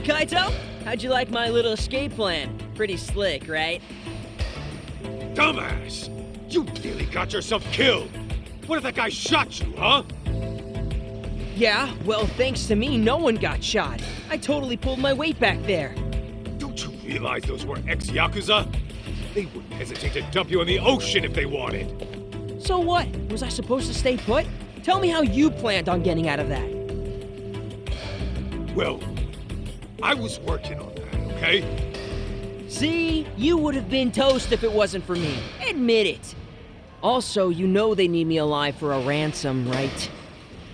Kaito? How'd you like my little escape plan? Pretty slick, right? Dumbass! You nearly got yourself killed! What if that guy shot you, huh? Yeah, well, thanks to me, no one got shot. I totally pulled my weight back there. Don't you realize those were ex-Yakuza? They wouldn't hesitate to dump you in the ocean if they wanted. So what? Was I supposed to stay put? Tell me how you planned on getting out of that. Well, I was working on that, okay? See? You would have been toast if it wasn't for me. Admit it. Also, you know they need me alive for a ransom, right?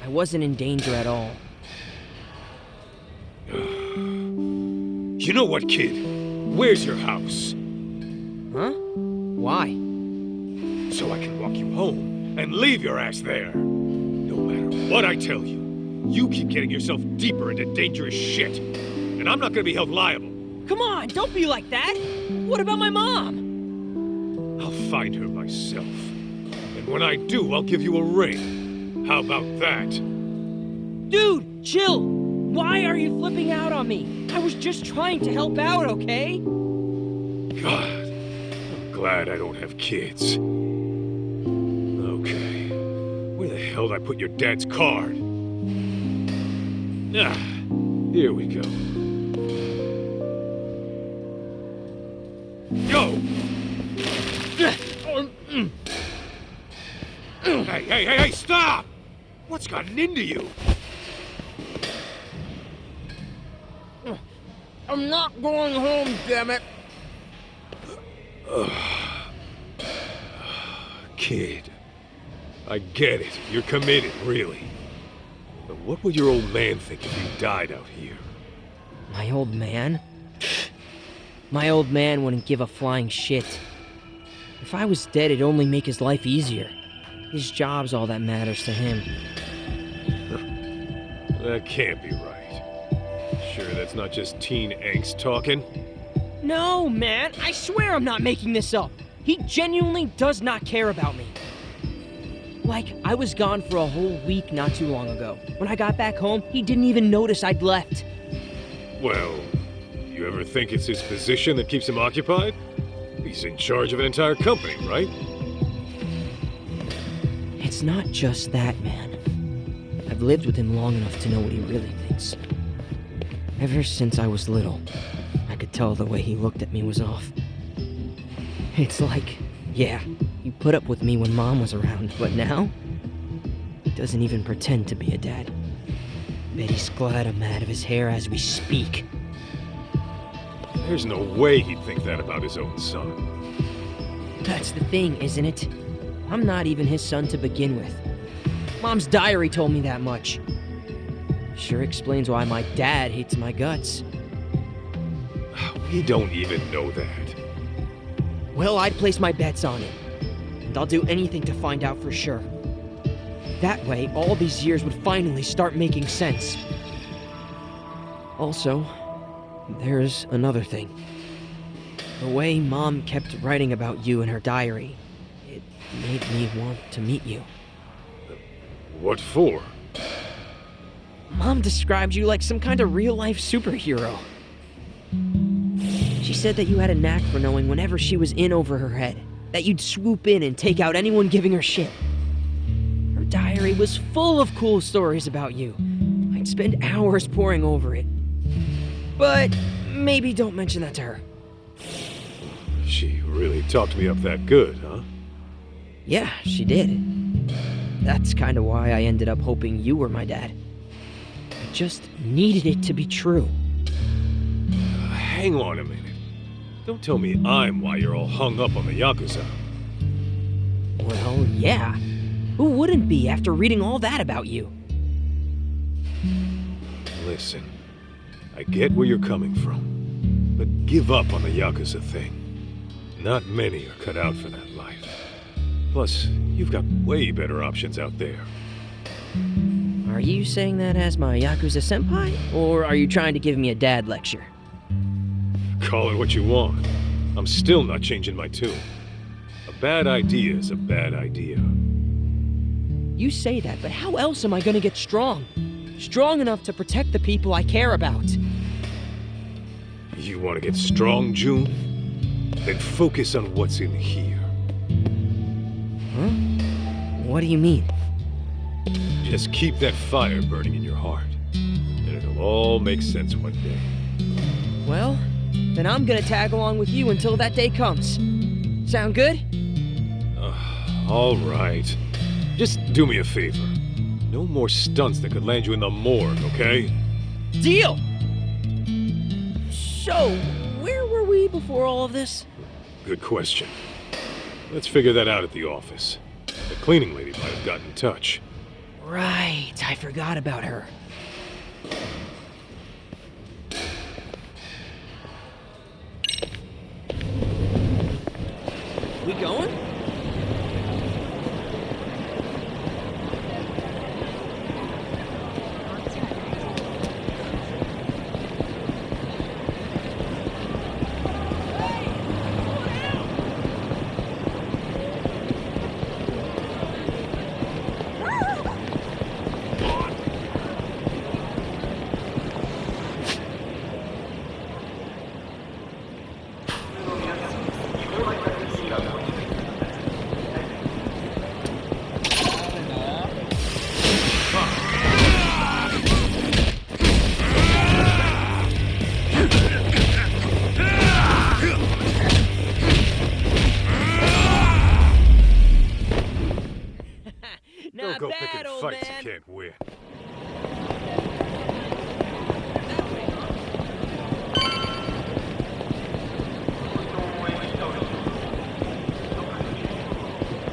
I wasn't in danger at all. You know what, kid? Where's your house? Huh? Why? So I can walk you home and leave your ass there. No matter what I tell you, you keep getting yourself deeper into dangerous shit. And I'm not gonna be held liable. Come on, don't be like that! What about my mom? I'll find her myself. And when I do, I'll give you a ring. How about that? Dude, chill! Why are you flipping out on me? I was just trying to help out, okay? God, I'm glad I don't have kids. Okay, where the hell did I put your dad's card? Ah, here we go. Yo! Hey, stop! What's gotten into you? I'm not going home, damn it! Kid, I get it. You're committed, really. But what would your old man think if you died out here? My old man? My old man wouldn't give a flying shit. If I was dead, it'd only make his life easier. His job's all that matters to him. That can't be right. Sure, that's not just teen angst talking? No, man, I swear I'm not making this up. He genuinely does not care about me. Like, I was gone for a whole week not too long ago. When I got back home, he didn't even notice I'd left. Well, you ever think it's his position that keeps him occupied? He's in charge of an entire company, right? It's not just that, man. I've lived with him long enough to know what he really thinks. Ever since I was little, I could tell the way he looked at me was off. It's like, yeah, he put up with me when Mom was around, but now, he doesn't even pretend to be a dad. Bet he's glad I'm out of his hair as we speak. There's no way he'd think that about his own son. That's the thing, isn't it? I'm not even his son to begin with. Mom's diary told me that much. Sure explains why my dad hates my guts. We don't even know that. Well, I'd place my bets on it. And I'll do anything to find out for sure. That way, all these years would finally start making sense. Also, there's another thing. The way Mom kept writing about you in her diary, it made me want to meet you. What for? Mom described you like some kind of real-life superhero. She said that you had a knack for knowing whenever she was in over her head, that you'd swoop in and take out anyone giving her shit. Her diary was full of cool stories about you. I'd spend hours poring over it. But maybe don't mention that to her. She really talked me up that good, huh? Yeah, she did. That's kind of why I ended up hoping you were my dad. I just needed it to be true. Hang on a minute. Don't tell me I'm why you're all hung up on the Yakuza. Well, yeah. Who wouldn't be after reading all that about you? Listen, I get where you're coming from, but give up on the Yakuza thing. Not many are cut out for that life. Plus, you've got way better options out there. Are you saying that as my Yakuza senpai? Or are you trying to give me a dad lecture? Call it what you want. I'm still not changing my tune. A bad idea is a bad idea. You say that, but how else am I gonna get strong? Strong enough to protect the people I care about. You want to get strong, June? Then focus on what's in here. Huh? What do you mean? Just keep that fire burning in your heart, and it'll all make sense one day. Well, then I'm gonna tag along with you until that day comes. Sound good? All right. Just do me a favor. No more stunts that could land you in the morgue, okay? Deal! So, where were we before all of this? Good question. Let's figure that out at the office. The cleaning lady might have gotten in touch. Right, I forgot about her. We going? Don't go picking fights you can't win.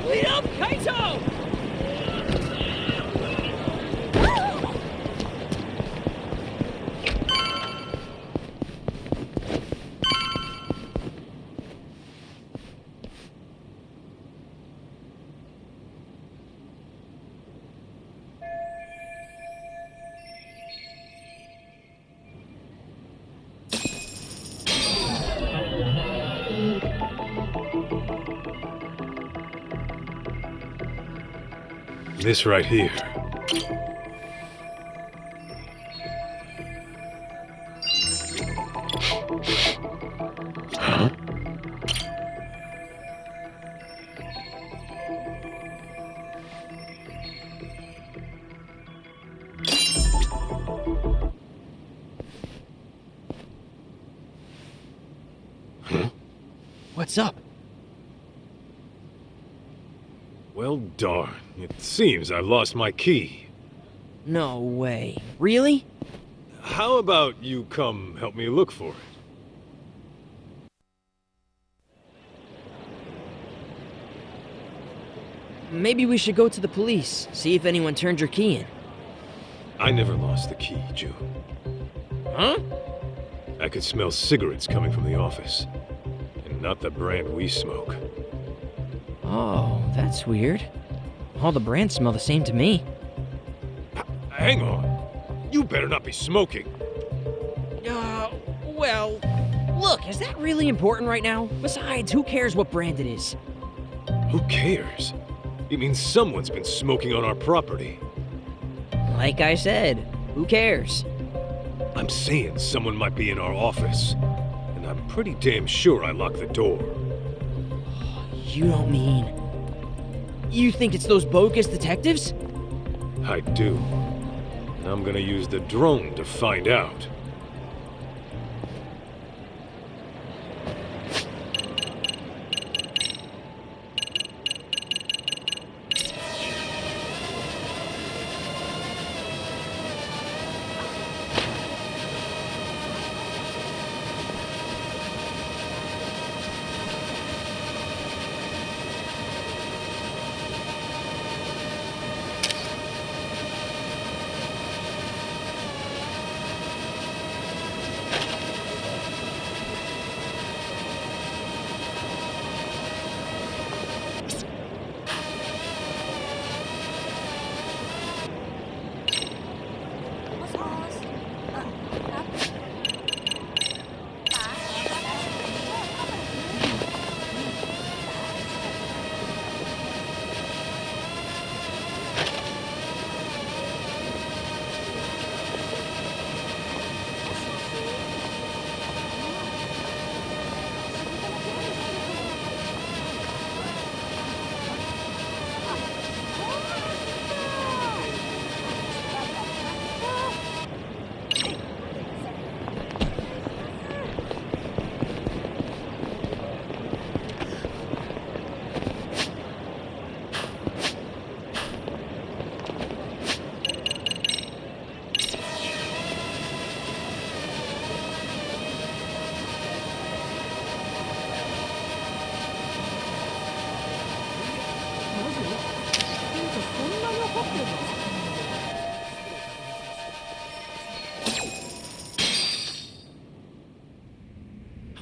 Lead up, Kaito! This right here. Huh? Huh? What's up? Well, darn. It seems I lost my key. No way. Really? How about you come help me look for it? Maybe we should go to the police, see if anyone turned your key in. I never lost the key, June. Huh? I could smell cigarettes coming from the office. And not the brand we smoke. Oh, that's weird. All the brands smell the same to me. Hang on. You better not be smoking. Well, look, is that really important right now? Besides, who cares what brand it is? Who cares? It means someone's been smoking on our property. Like I said, who cares? I'm saying someone might be in our office. And I'm pretty damn sure I locked the door. You don't mean... You think it's those bogus detectives? I do. And I'm gonna use the drone to find out.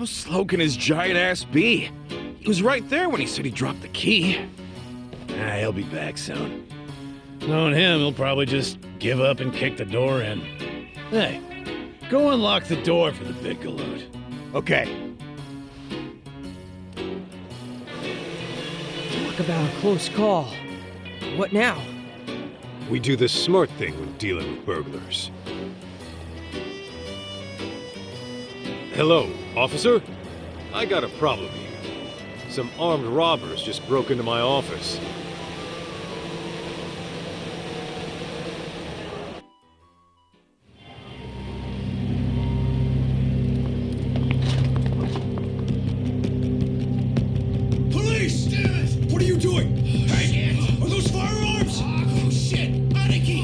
How slow can his giant ass be? He was right there when he said he dropped the key. He'll be back soon. Knowing him, he'll probably just give up and kick the door in. Hey, go unlock the door for the big galoot. Okay. Talk about a close call. What now? We do the smart thing when dealing with burglars. Hello, officer? I got a problem here. Some armed robbers just broke into my office. Police! Damn it! What are you doing? Hey, are those firearms? Oh, shit! Anarchy!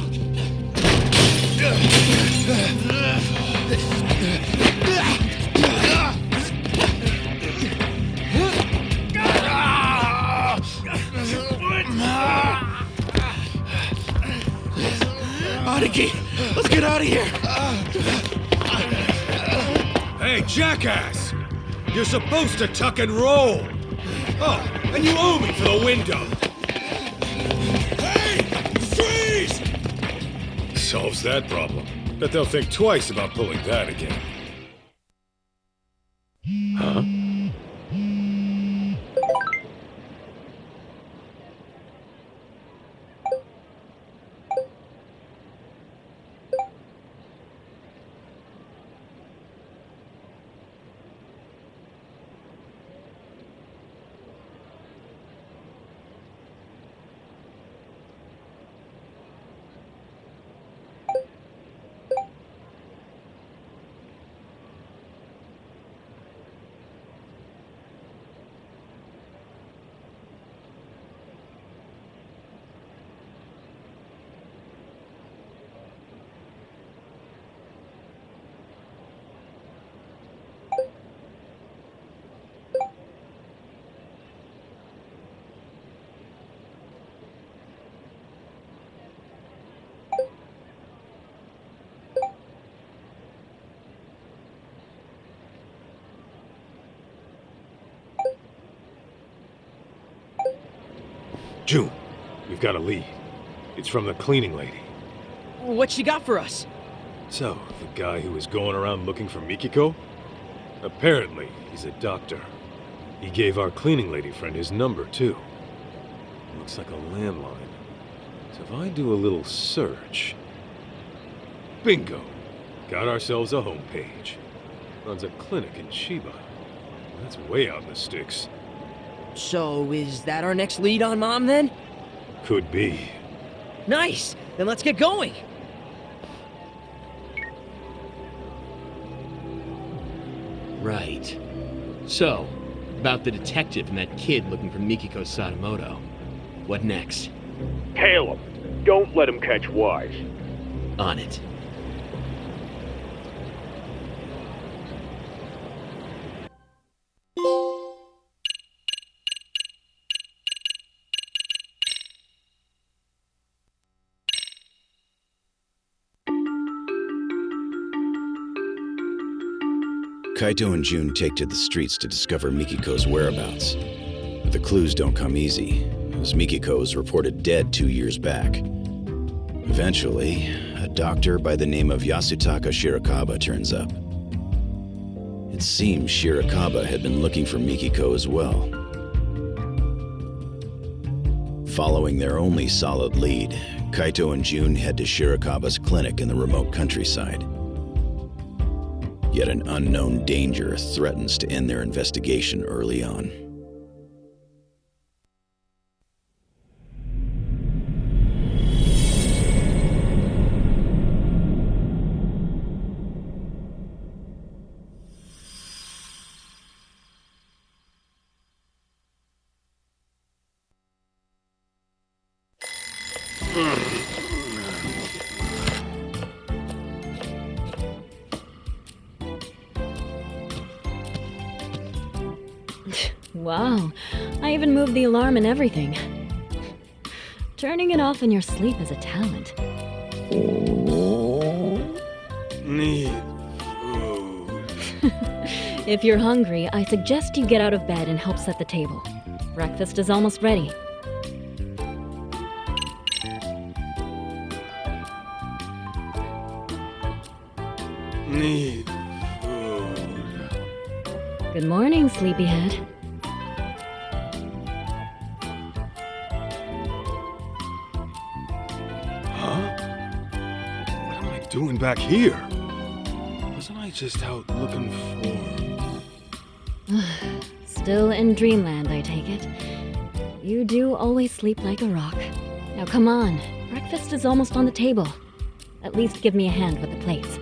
Anarchy! Let's get out of here! Hey, jackass! You're supposed to tuck and roll! Oh, and you owe me for the window! Hey! Freeze! Solves that problem. Bet they'll think twice about pulling that again. Huh? June, we've got a lead. It's from the cleaning lady. What she got for us? So, the guy who was going around looking for Mikiko? Apparently, he's a doctor. He gave our cleaning lady friend his number, too. Looks like a landline. So if I do a little search... Bingo! Got ourselves a homepage. Runs a clinic in Chiba. That's way out in the sticks. So, is that our next lead on Mom, then? Could be. Nice! Then let's get going! Right. So, about the detective and that kid looking for Mikiko Sadamoto. What next? Hail him. Don't let him catch wise. On it. Kaito and June take to the streets to discover Mikiko's whereabouts. But the clues don't come easy, as Mikiko was reported dead 2 years back. Eventually, a doctor by the name of Yasutaka Shirakawa turns up. It seems Shirakawa had been looking for Mikiko as well. Following their only solid lead, Kaito and June head to Shirakawa's clinic in the remote countryside. Yet an unknown danger threatens to end their investigation early on. Wow, I even moved the alarm and everything. Turning it off in your sleep is a talent. Need food. If you're hungry, I suggest you get out of bed and help set the table. Breakfast is almost ready. Need food. Good morning, sleepyhead. Huh? What am I doing back here? Wasn't I just out looking for... Still in dreamland, I take it. You do always sleep like a rock. Now come on, breakfast is almost on the table. At least give me a hand with the plates.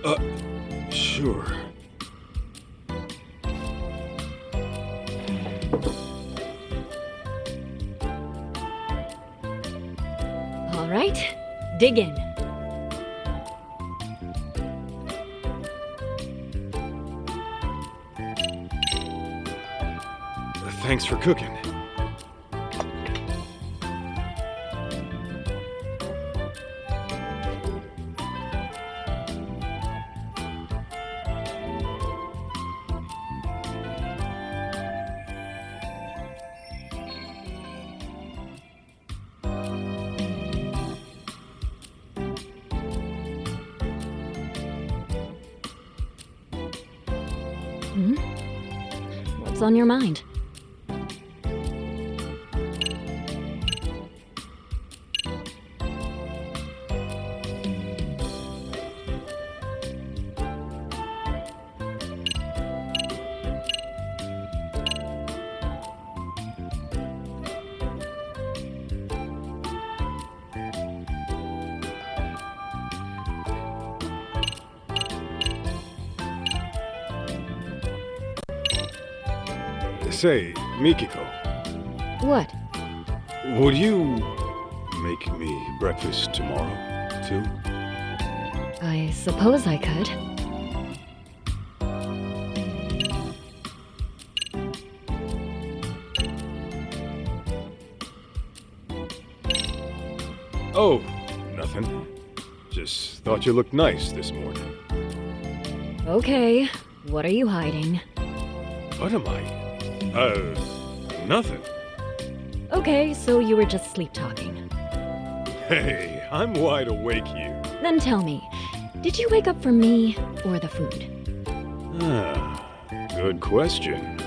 Sure. All right, dig in. Thanks for cooking. What's on your mind? Say, Mikiko, What? would you make me breakfast tomorrow, too? I suppose I could. Oh, nothing. Just thought you looked nice this morning. Okay, what are you hiding? What am I? Nothing. Okay, so you were just sleep talking. Hey, I'm wide awake here. Then tell me, did you wake up for me or the food? Good question.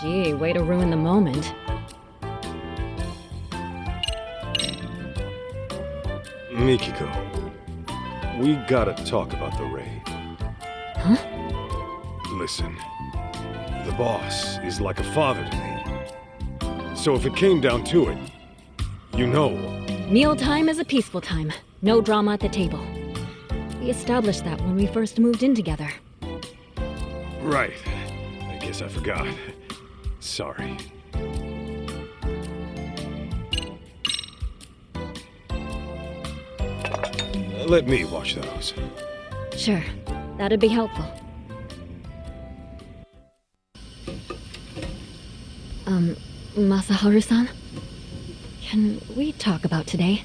Gee, way to ruin the moment. Mikiko, we gotta talk about the raid. Huh? Listen, the boss is like a father to me. So if it came down to it, you know... Mealtime is a peaceful time. No drama at the table. We established that when we first moved in together. Right. I guess I forgot. Sorry. Let me wash those. Sure, that'd be helpful. Masaharu-san? Can we talk about today?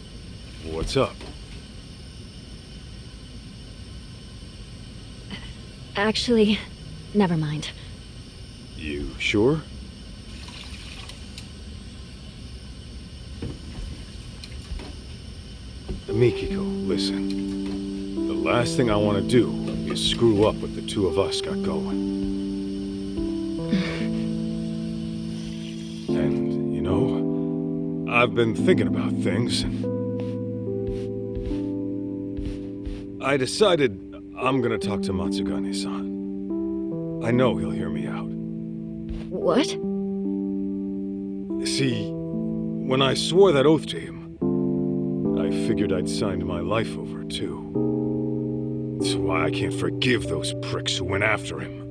What's up? Actually, never mind. You sure? Mikiko, listen. The last thing I want to do is screw up what the two of us got going. And, you know, I've been thinking about things, and I decided I'm gonna talk to Matsugane-san. I know he'll hear me out. What? See, when I swore that oath to him, I figured I'd signed my life over, too. That's why I can't forgive those pricks who went after him.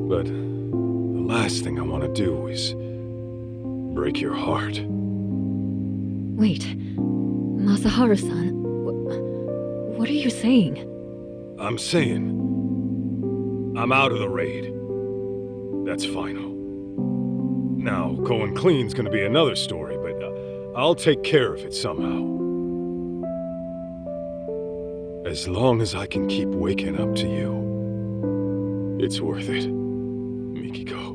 But the last thing I want to do is break your heart. Wait, Masaharu-san, what are you saying? I'm saying I'm out of the raid. That's final. Now, going clean's gonna be another story, but I'll take care of it somehow. As long as I can keep waking up to you, it's worth it. Mikiko.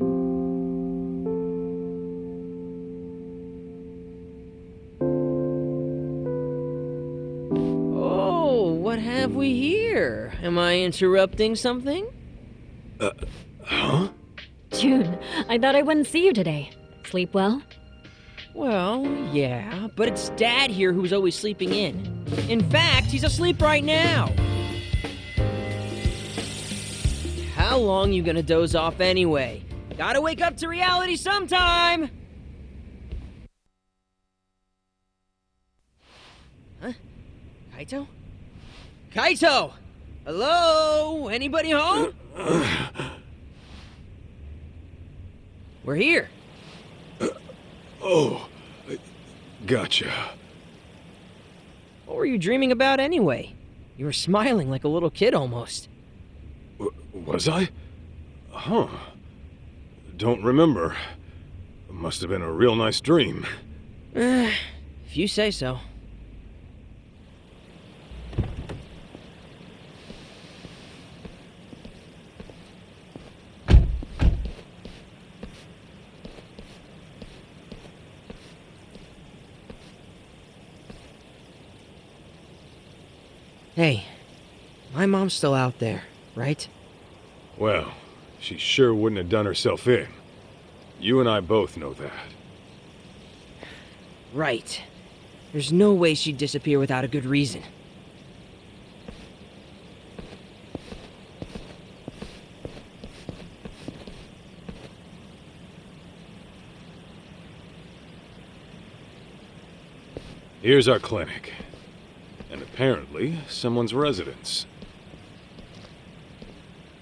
Oh, what have we here? Am I interrupting something? Huh? June, I thought I wouldn't see you today. Sleep well? Well, yeah, but it's Dad here who's always sleeping in. In fact, he's asleep right now. How long you gonna doze off anyway? Gotta wake up to reality sometime! Huh? Kaito? Kaito! Hello? Anybody home? We're here. Oh, gotcha. What were you dreaming about anyway? You were smiling like a little kid almost. Was I? Huh. Don't remember. Must have been a real nice dream. If you say so. Hey, my mom's still out there, right? Well, she sure wouldn't have done herself in. You and I both know that. Right. There's no way she'd disappear without a good reason. Here's our clinic. And apparently, someone's residence.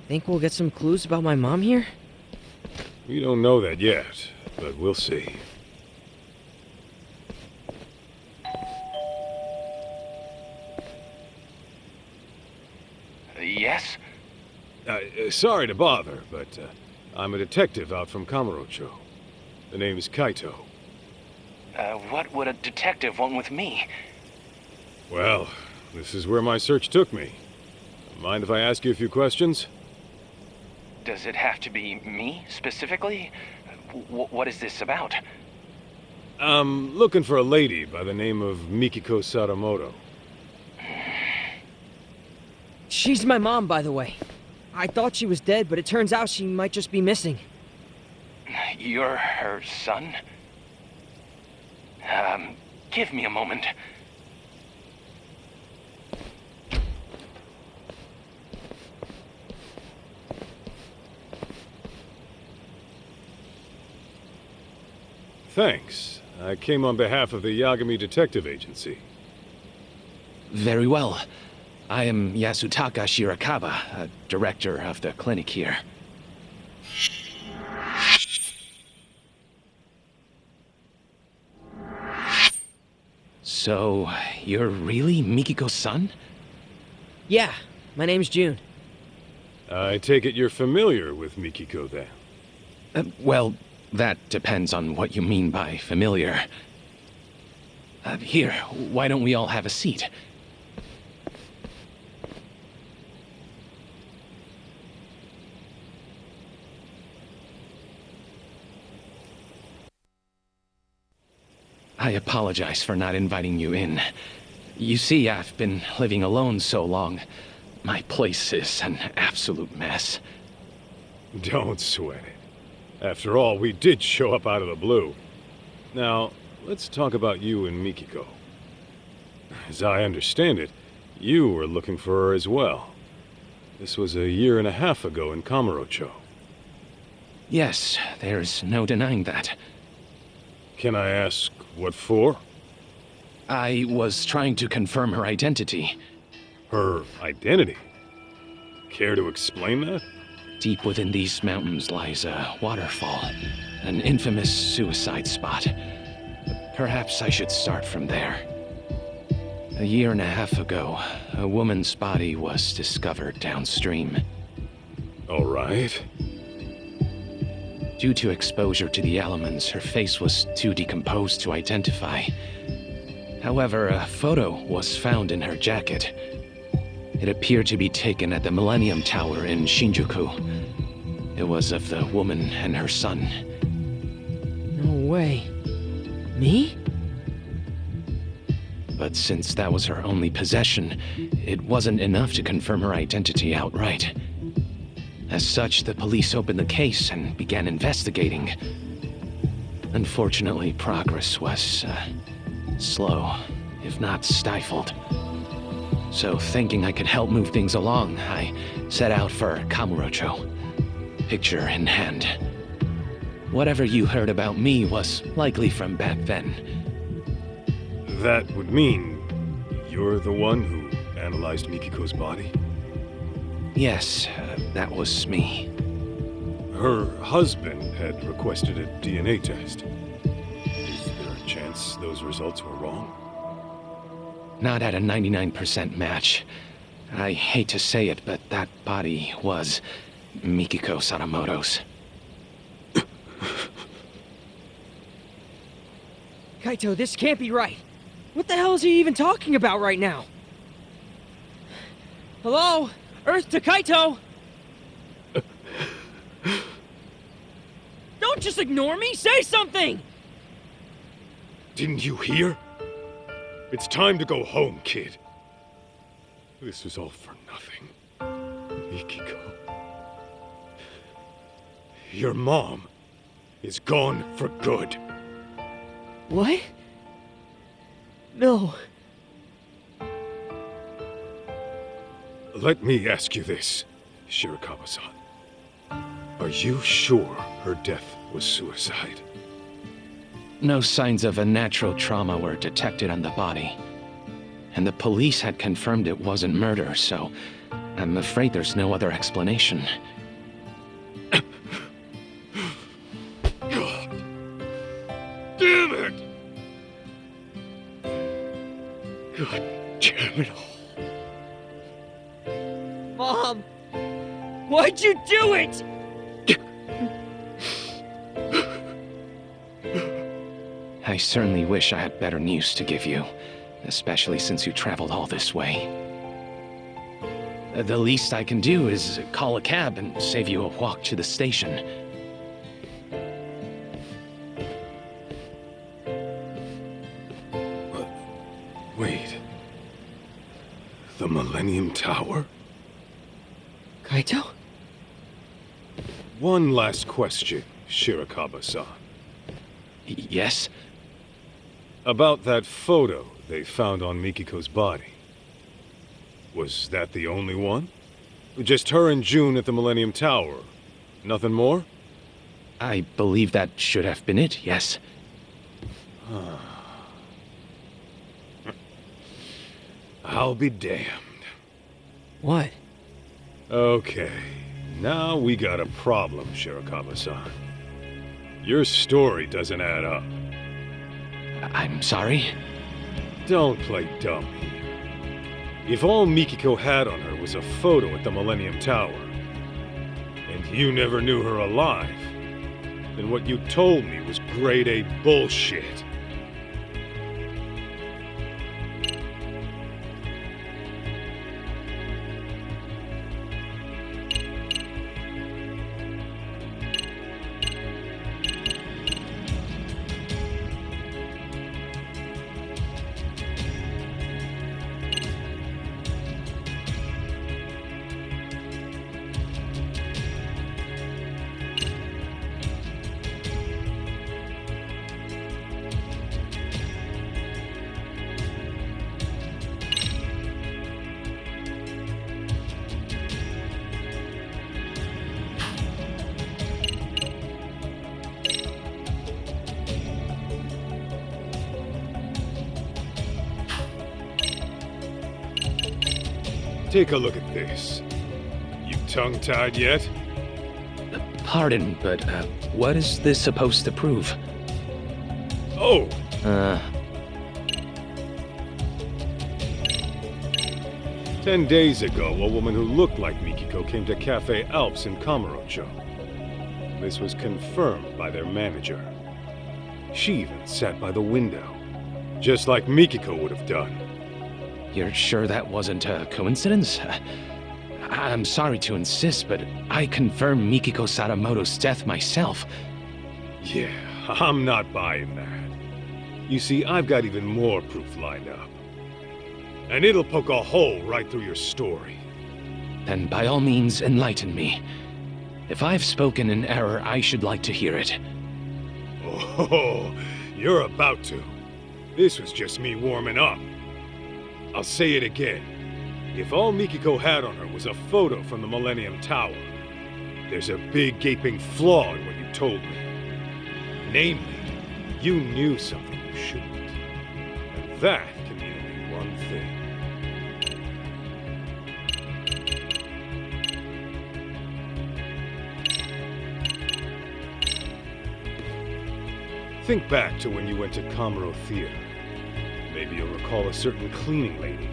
Think we'll get some clues about my mom here? We don't know that yet, but we'll see. Yes? Sorry to bother, but I'm a detective out from Kamurocho. The name is Kaito. What would a detective want with me? Well, this is where my search took me. Mind if I ask you a few questions? Does it have to be me, specifically? What is this about? I'm looking for a lady by the name of Mikiko Sadamoto. She's my mom, by the way. I thought she was dead, but it turns out she might just be missing. You're her son? Give me a moment. Thanks. I came on behalf of the Yagami Detective Agency. Very well. I am Yasutaka Shirakawa, director of the clinic here. So, you're really Mikiko's son? Yeah, my name's June. I take it you're familiar with Mikiko, then? Well, that depends on what you mean by familiar. Here, why don't we all have a seat? I apologize for not inviting you in. You see, I've been living alone so long. My place is an absolute mess. Don't sweat it. After all, we did show up out of the blue. Now, let's talk about you and Mikiko. As I understand it, you were looking for her as well. This was 1.5 years ago in Kamurocho. Yes, there's no denying that. Can I ask what for? I was trying to confirm her identity. Her identity? Care to explain that? Deep within these mountains lies a waterfall, an infamous suicide spot. Perhaps I should start from there. 1.5 years ago, a woman's body was discovered downstream. All right. Due to exposure to the elements, her face was too decomposed to identify. However, a photo was found in her jacket. It appeared to be taken at the Millennium Tower in Shinjuku. It was of the woman and her son. No way. Me? But since that was her only possession, it wasn't enough to confirm her identity outright. As such, the police opened the case and began investigating. Unfortunately, progress was slow, if not stifled. So thinking I could help move things along, I set out for Kamurocho, picture in hand. Whatever you heard about me was likely from back then. That would mean you're the one who analyzed Mikiko's body? Yes, that was me. Her husband had requested a DNA test. Is there a chance those results were wrong? Not at a 99% match. I hate to say it, but that body was Mikiko Sadamoto's. Kaito, this can't be right. What the hell is he even talking about right now? Hello? Earth to Kaito! Don't just ignore me! Say something! Didn't you hear? It's time to go home, kid. This was all for nothing. Mikiko. Your mom is gone for good. What? No. Let me ask you this, Shirakawa-san. Are you sure her death was suicide? No signs of a natural trauma were detected on the body. And the police had confirmed it wasn't murder, so I'm afraid there's no other explanation. God damn it! God damn it all. Mom! Why'd you do it? I certainly wish I had better news to give you, especially since you traveled all this way. The least I can do is call a cab and save you a walk to the station. Wait. The Millennium Tower? Kaito? One last question, Shirakawa-san. Yes? About that photo they found on Mikiko's body. Was that the only one? Just her and June at the Millennium Tower? Nothing more? I believe that should have been it, yes. I'll be damned. What? Okay, now we got a problem, Shirakawa-san. Your story doesn't add up. I'm sorry? Don't play dumb here. If all Mikiko had on her was a photo at the Millennium Tower, and you never knew her alive, then what you told me was grade A bullshit. Take a look at this. You tongue-tied yet? Pardon, but what is this supposed to prove? Oh! 10 days ago, a woman who looked like Mikiko came to Cafe Alps in Kamurocho. This was confirmed by their manager. She even sat by the window, just like Mikiko would have done. You're sure that wasn't a coincidence? I'm sorry to insist, but I confirmed Mikiko Sadamoto's death myself. Yeah, I'm not buying that. You see, I've got even more proof lined up. And it'll poke a hole right through your story. Then by all means, enlighten me. If I've spoken in error, I should like to hear it. Oh, you're about to. This was just me warming up. I'll say it again. If all Mikiko had on her was a photo from the Millennium Tower, there's a big gaping flaw in what you told me. Namely, you knew something you shouldn't. And that can mean only one thing. Think back to when you went to Kamuro Theater. Maybe you'll recall a certain cleaning lady.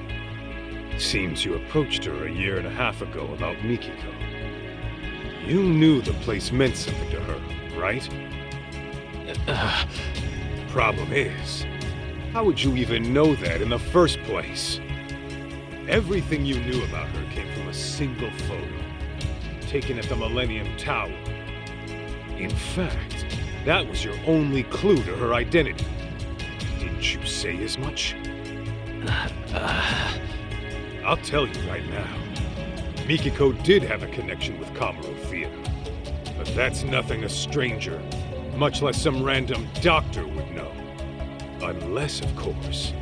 Seems you approached her a year and a half ago about Mikiko. You knew the place meant something to her, right? Problem is, how would you even know that in the first place? Everything you knew about her came from a single photo, taken at the Millennium Tower. In fact, that was your only clue to her identity. Didn't you say as much? I'll tell you right now. Mikiko did have a connection with Kamuro Theater. But that's nothing a stranger, much less some random doctor would know. Unless, of course,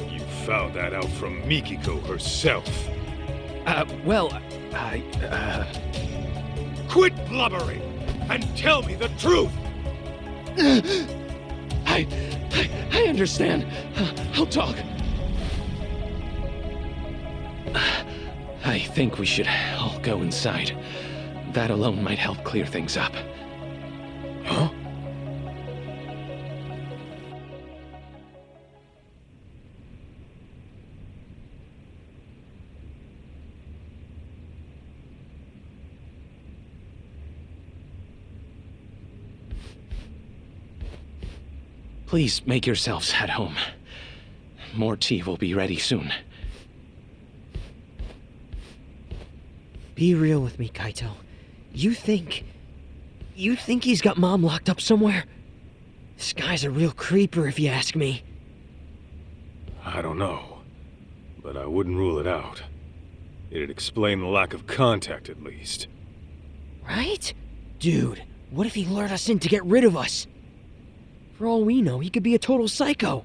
you found that out from Mikiko herself. Quit blubbering and tell me the truth! I understand. I'll talk. I think we should all go inside. That alone might help clear things up. Huh? Please make yourselves at home. More tea will be ready soon. Be real with me, Kaito. You think he's got Mom locked up somewhere? This guy's a real creeper if you ask me. I don't know, but I wouldn't rule it out. It'd explain the lack of contact, at least. Right? Dude, what if he lured us in to get rid of us? For all we know, he could be a total psycho.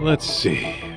Let's see.